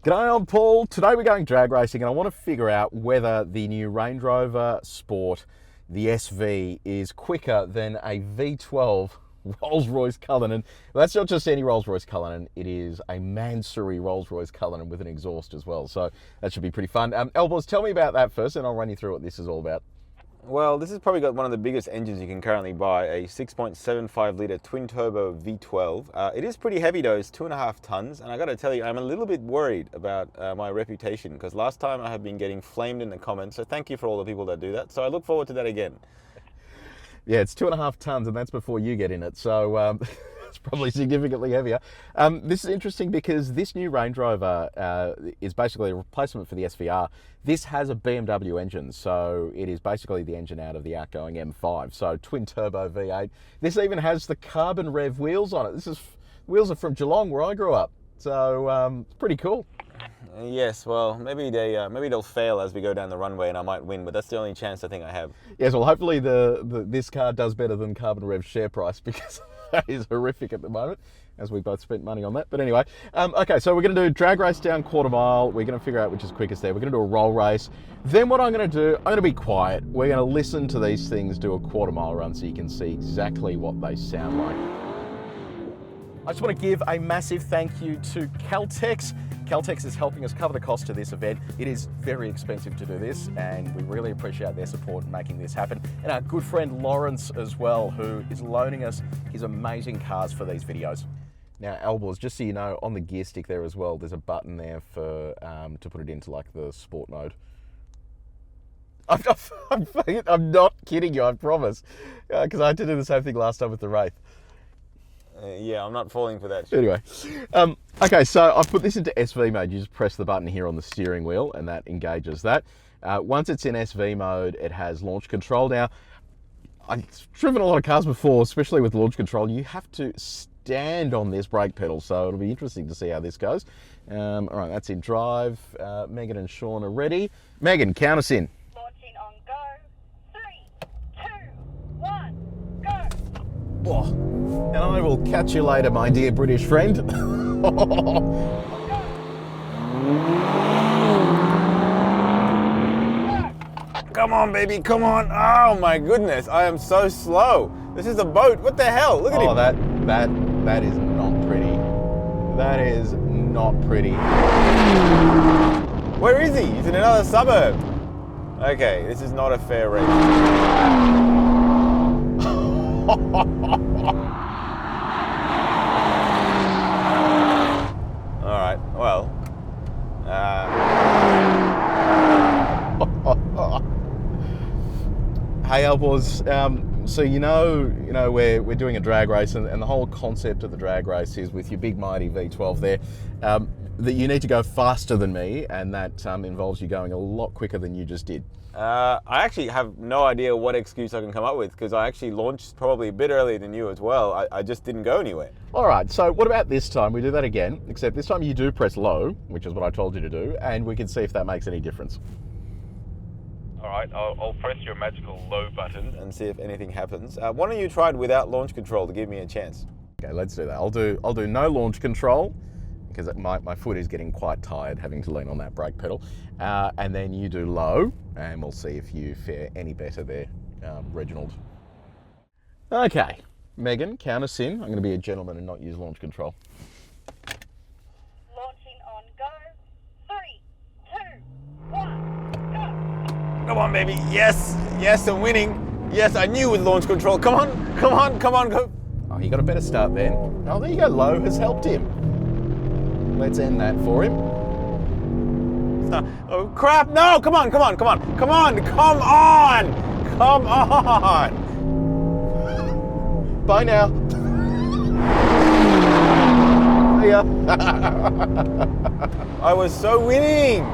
G'day, I'm Paul. Today we're going drag racing and I want to figure out whether the new Range Rover Sport, the SV, is quicker than a V12 Rolls-Royce Cullinan. Well, that's not just any Rolls-Royce Cullinan, it is a Mansory Rolls-Royce Cullinan with an exhaust as well. So that should be pretty fun. Elbows, tell me about that first and I'll run you through what this is all about. Well, this has probably got one of the biggest engines you can currently buy, a 6.75 litre twin turbo V12. It is pretty heavy though, it's 2.5 tons, and I gotta tell you, I'm a little bit worried about my reputation, because last time I have been getting flamed in the comments, so thank you for all the people that do that, so I look forward to that again. Yeah, it's 2.5 tons and that's before you get in it, so it's probably significantly heavier. This is interesting because this new Range Rover is basically a replacement for the SVR. This has a BMW engine, so it is basically the engine out of the outgoing M5. So twin turbo V8. This even has the carbon rev wheels on it. Wheels are from Geelong, where I grew up. So it's pretty cool. Yes, well, maybe they'll fail as we go down the runway and I might win, but that's the only chance I think I have. Yes, well, hopefully this car does better than Carbon Rev's share price, because that is horrific at the moment, as we both spent money on that. But anyway, okay, so we're going to do drag race down quarter mile. We're going to figure out which is quickest there. We're going to do a roll race. Then what I'm going to do, I'm going to be quiet. We're going to listen to these things do a quarter mile run so you can see exactly what they sound like. I just want to give a massive thank you to Caltex. Caltex is helping us cover the cost of this event. It is very expensive to do this, and we really appreciate their support in making this happen. And our good friend Lawrence as well, who is loaning us his amazing cars for these videos. Now, Elbows, just so you know, on the gear stick there as well, there's a button there for to put it into like the sport mode. I'm not kidding you, I promise, because I had to do the same thing last time with the Wraith. Yeah, I'm not falling for that. Anyway, okay, so I've put this into SV mode. You just press the button here on the steering wheel and that engages that. Once it's in SV mode, it has launch control. Now, I've driven a lot of cars before, especially with launch control. You have to stand on this brake pedal, so it'll be interesting to see how this goes. All right, that's in drive. Megan and Sean are ready. Megan, count us in. Launching on go. 3, 2, 1, go. Oh. And I will catch you later, my dear British friend. Come on, baby, come on. Oh my goodness, I am so slow. This is a boat. What the hell? Look at him. Oh, that is not pretty. That is not pretty. Where is he? He's in another suburb. Okay, this is not a fair race. Alright, well. Hey, Elbows, so you know we're doing a drag race, and the whole concept of the drag race is with your big mighty V12 there, that you need to go faster than me, and that involves you going a lot quicker than you just did. I actually have no idea what excuse I can come up with, because I actually launched probably a bit earlier than you as well. I just didn't go anywhere. All right, so what about this time? We do that again, except this time you do press low, which is what I told you to do, and we can see if that makes any difference. All right, I'll press your magical low button and see if anything happens. Why don't you try it without launch control to give me a chance? Okay, let's do that. I'll do no launch control, because my foot is getting quite tired having to lean on that brake pedal. And then you do low, and we'll see if you fare any better there, Reginald. Okay, Megan, count us in. I'm going to be a gentleman and not use launch control. Launching on go. 3, 2, 1, go. Come on, baby. Yes, yes, I'm winning. Yes, I knew with launch control. Come on, come on, come on, go. Oh, you got a better start then. Oh, there you go. Low has helped him. Let's end that for him. Oh crap, no, come on, come on, come on, come on, come on, come on. Bye now. See ya. I was so winning.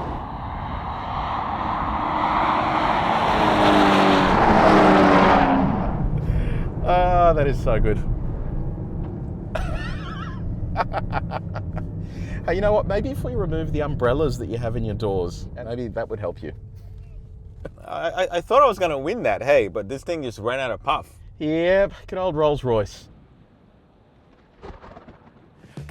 Ah, that is so good. Hey, you know what? Maybe if we remove the umbrellas that you have in your doors, maybe that would help you. I thought I was going to win that, hey, but this thing just ran out of puff. Yep, good old Rolls-Royce.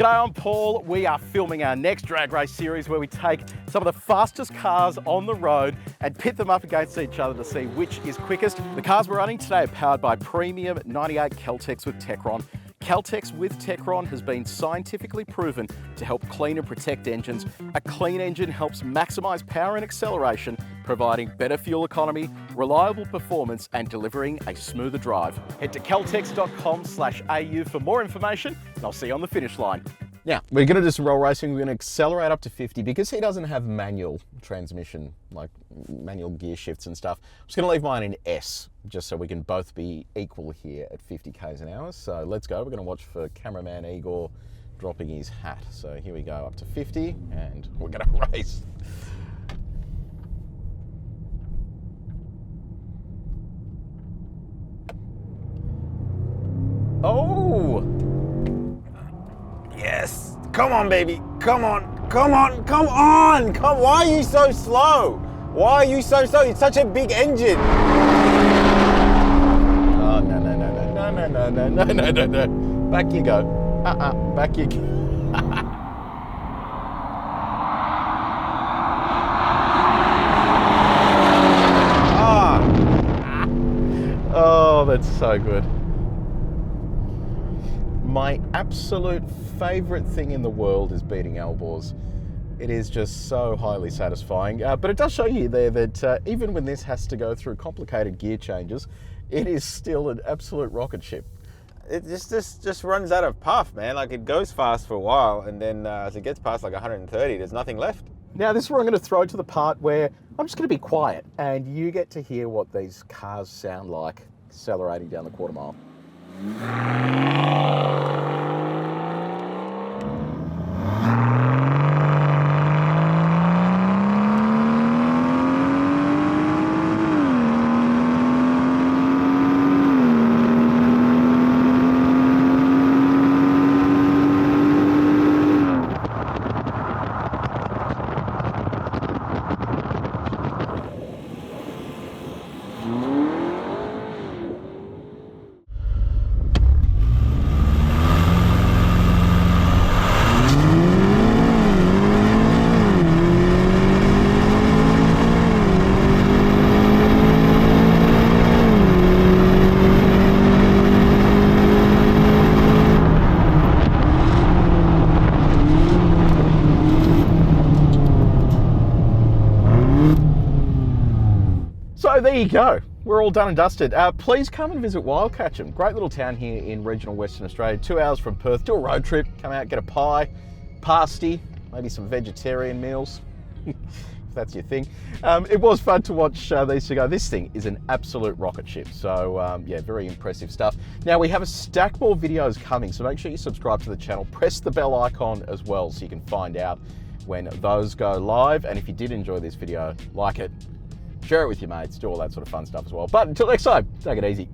G'day, I'm Paul. We are filming our next drag race series where we take some of the fastest cars on the road and pit them up against each other to see which is quickest. The cars we're running today are powered by premium 98 Caltex with Techron. Caltex with Techron has been scientifically proven to help clean and protect engines. A clean engine helps maximise power and acceleration, providing better fuel economy, reliable performance and delivering a smoother drive. Head to caltex.com/au for more information and I'll see you on the finish line. Now, we're going to do some roll racing. We're going to accelerate up to 50 because he doesn't have manual transmission, like manual gear shifts and stuff. I'm just going to leave mine in S, just so we can both be equal here at 50 k's an hour. So let's go. We're going to watch for cameraman Igor dropping his hat. So here we go, up to 50, and we're going to race. Oh! Yes. Come on, baby. Come on. Come on. Come on. Come. Why are you so slow? Why are you so slow? It's such a big engine. Oh, no, no, no, no, no, no, no, no, no, no, no, no. Back you go. Back you go. Oh, that's so good. My absolute favourite thing in the world is beating Elbors. It is just so highly satisfying. But it does show you there that even when this has to go through complicated gear changes, it is still an absolute rocket ship. It just runs out of puff, man. Like, it goes fast for a while, and then as it gets past like 130, there's nothing left. Now, this is where I'm going to throw to the part where I'm just going to be quiet and you get to hear what these cars sound like accelerating down the quarter mile. So there you go. We're all done and dusted. Please come and visit Wildcatcham. Great little town here in regional Western Australia. 2 hours from Perth. Do a road trip. Come out, get a pie, pasty, maybe some vegetarian meals, if that's your thing. It was fun to watch these two go. This thing is an absolute rocket ship. So yeah, very impressive stuff. Now we have a stack more videos coming, so make sure you subscribe to the channel. Press the bell icon as well so you can find out when those go live. And if you did enjoy this video, like it, share it with your mates, do all that sort of fun stuff as well. But until next time, take it easy.